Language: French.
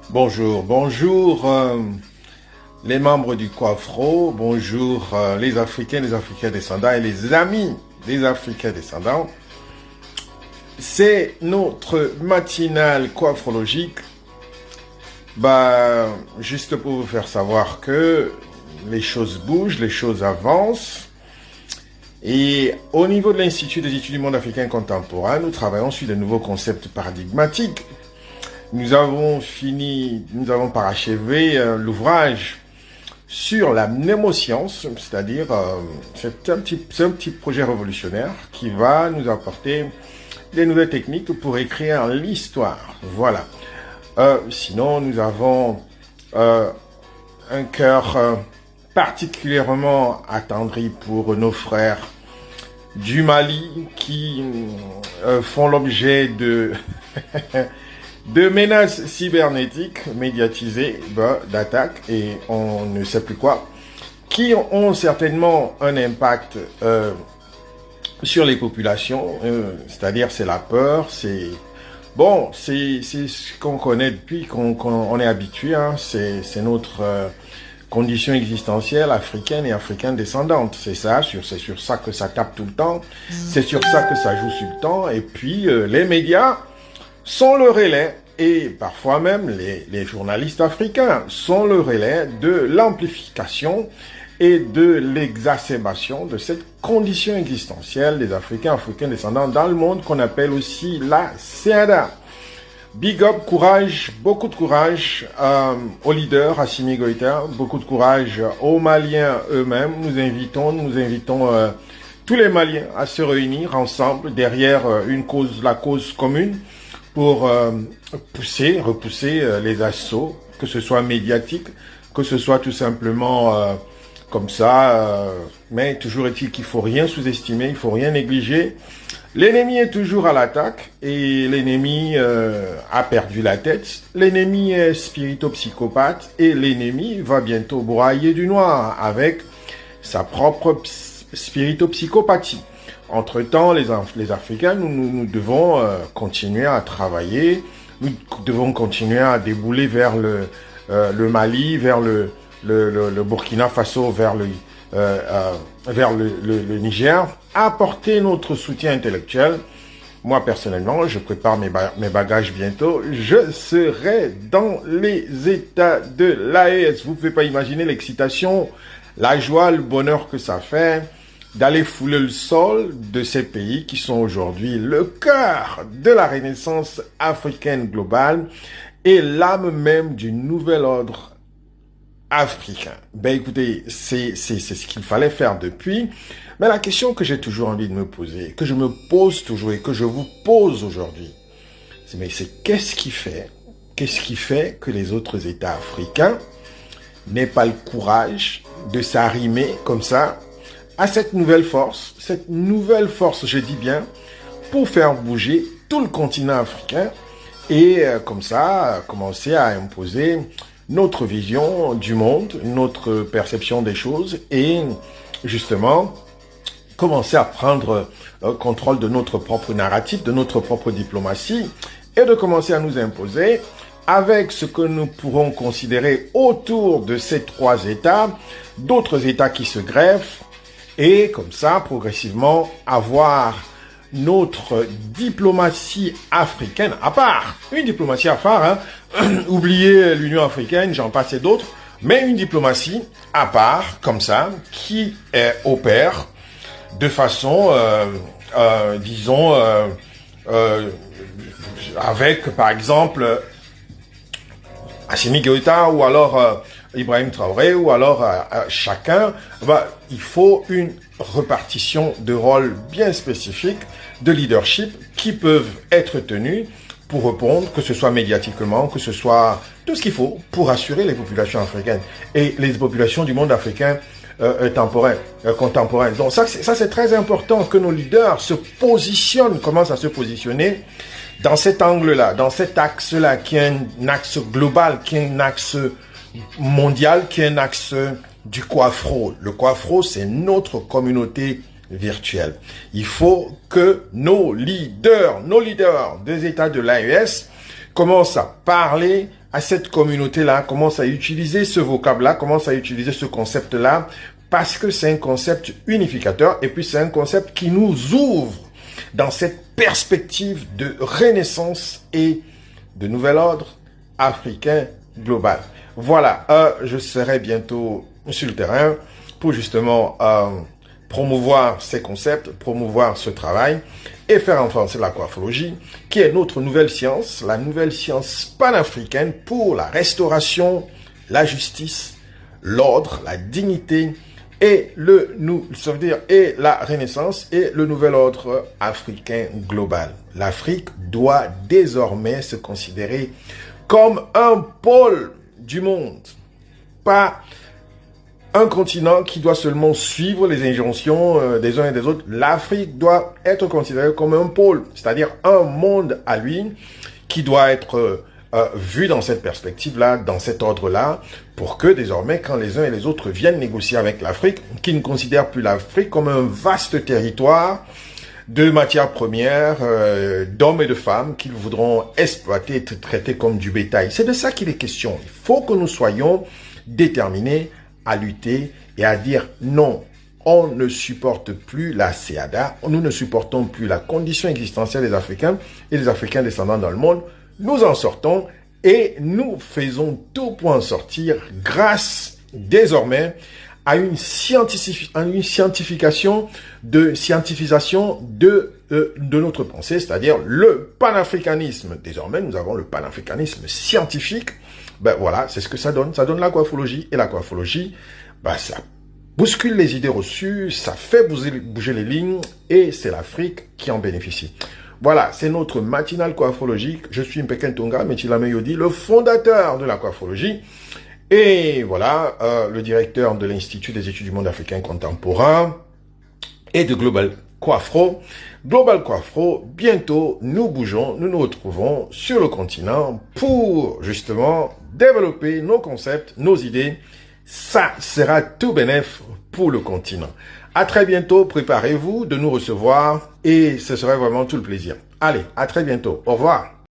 Bonjour, bonjour les membres du Quafro, bonjour les Africains descendants et les amis des Africains descendants. C'est notre matinale coiffrologique. Juste pour vous faire savoir que les choses bougent, les choses avancent. Et au niveau de l'Institut des études du monde africain contemporain, nous travaillons sur de nouveaux concepts paradigmatiques. Nous avons parachevé l'ouvrage sur la mnémoscience, c'est-à-dire c'est un petit projet révolutionnaire qui va nous apporter des nouvelles techniques pour écrire l'histoire. Voilà. Sinon, nous avons un cœur particulièrement attendri pour nos frères du Mali qui font l'objet de de menaces cybernétiques médiatisées, d'attaques et on ne sait plus quoi, qui ont certainement un impact sur les populations, c'est-à-dire c'est la peur, c'est ce qu'on connaît depuis qu'on est habitué, hein, c'est notre condition existentielle africaine et africaine descendante. C'est sur ça que ça tape tout le temps, c'est sur ça que ça joue sur le temps, et puis les médias sont le relais, et parfois même les journalistes africains sont le relais de l'amplification et de l'exacerbation de cette condition existentielle des Africains descendants dans le monde qu'on appelle aussi la CEDA. Big up, courage, beaucoup de courage aux leaders, Assimi Goïta, beaucoup de courage aux Maliens eux-mêmes. Nous invitons tous les Maliens à se réunir ensemble derrière la cause commune pour repousser les assauts, que ce soit médiatique, que ce soit tout simplement comme ça, mais toujours est-il qu'il faut rien sous-estimer, il faut rien négliger. L'ennemi est toujours à l'attaque et l'ennemi a perdu la tête. L'ennemi est spirito-psychopathe et l'ennemi va bientôt broyer du noir avec sa propre spirito-psychopathie. Entre-temps, les Africains, nous devons continuer à travailler, nous devons continuer à débouler vers le Mali, vers le Burkina Faso, vers le Niger, apporter notre soutien intellectuel. Moi, personnellement, je prépare mes bagages bientôt. Je serai dans les États de l'AES. Vous ne pouvez pas imaginer l'excitation, la joie, le bonheur que ça fait d'aller fouler le sol de ces pays qui sont aujourd'hui le cœur de la renaissance africaine globale et l'âme même du nouvel ordre africain. Écoutez, c'est ce qu'il fallait faire depuis. Mais la question que j'ai toujours envie de me poser, que je me pose toujours et que je vous pose aujourd'hui, c'est qu'est-ce qui fait que les autres États africains n'aient pas le courage de s'arrimer comme ça à cette nouvelle force, je dis bien, pour faire bouger tout le continent africain et comme ça, commencer à imposer notre vision du monde, notre perception des choses et justement commencer à prendre le contrôle de notre propre narratif, de notre propre diplomatie et de commencer à nous imposer avec ce que nous pourrons considérer autour de ces trois États, d'autres États qui se greffent et comme ça, progressivement, avoir notre diplomatie africaine, à part une diplomatie à part, hein, oubliez l'Union africaine, j'en passe et d'autres, mais une diplomatie à part, comme ça, qui opère de façon, disons, avec, par exemple, Assimi Goïta ou alors Ibrahim Traoré ou alors chacun, il faut une repartition de rôles bien spécifiques de leadership qui peuvent être tenus pour répondre, que ce soit médiatiquement, que ce soit tout ce qu'il faut pour assurer les populations africaines et les populations du monde africain contemporain. Donc ça c'est très important que nos leaders commencent à se positionner dans cet angle-là, dans cet axe-là, qui est un axe global, qui est un axe mondial, qui est un axe du Quafro. Le Quafro, c'est notre communauté virtuelle. Il faut que nos leaders des États de l'AES commence à parler à cette communauté-là, commence à utiliser ce vocable-là, commence à utiliser ce concept-là, parce que c'est un concept unificateur et puis c'est un concept qui nous ouvre dans cette perspective de renaissance et de nouvel ordre africain global. Voilà, je serai bientôt sur le terrain pour justement promouvoir ces concepts, promouvoir ce travail et faire avancer la coiffologie, qui est notre nouvelle science, la nouvelle science panafricaine pour la restauration, la justice, l'ordre, la dignité et ça veut dire et la renaissance et le nouvel ordre africain global. L'Afrique doit désormais se considérer comme un pôle du monde, pas un continent qui doit seulement suivre les injonctions des uns et des autres. L'Afrique doit être considérée comme un pôle, c'est-à-dire un monde à lui qui doit être vu dans cette perspective-là, dans cet ordre-là, pour que désormais, quand les uns et les autres viennent négocier avec l'Afrique, qu'ils ne considèrent plus l'Afrique comme un vaste territoire de matières premières, d'hommes et de femmes qu'ils voudront exploiter et traiter comme du bétail. C'est de ça qu'il est question. Il faut que nous soyons déterminés à lutter et à dire non. On ne supporte plus la CEADA, nous ne supportons plus la condition existentielle des Africains et des Africains descendants dans le monde. Nous en sortons et nous faisons tout pour en sortir grâce désormais à une scientifisation de notre pensée, c'est-à-dire le panafricanisme. Désormais, nous avons le panafricanisme scientifique. Ben voilà, c'est ce que ça donne. Ça donne la coiffologie. Et la coiffologie, ben ça bouscule les idées reçues, ça fait bouger les lignes et c'est l'Afrique qui en bénéficie. Voilà, c'est notre matinale coiffologique. Je suis Mpeke Ntonga, Metilame Yodi, le fondateur de la coiffologie. Et voilà, le directeur de l'Institut des études du monde africain contemporain et de Global Coiffro. Global Coiffro, bientôt, nous bougeons, nous nous retrouvons sur le continent pour justement développer nos concepts, nos idées. Ça sera tout bénef pour le continent. À très bientôt, préparez-vous de nous recevoir et ce serait vraiment tout le plaisir. Allez, à très bientôt. Au revoir.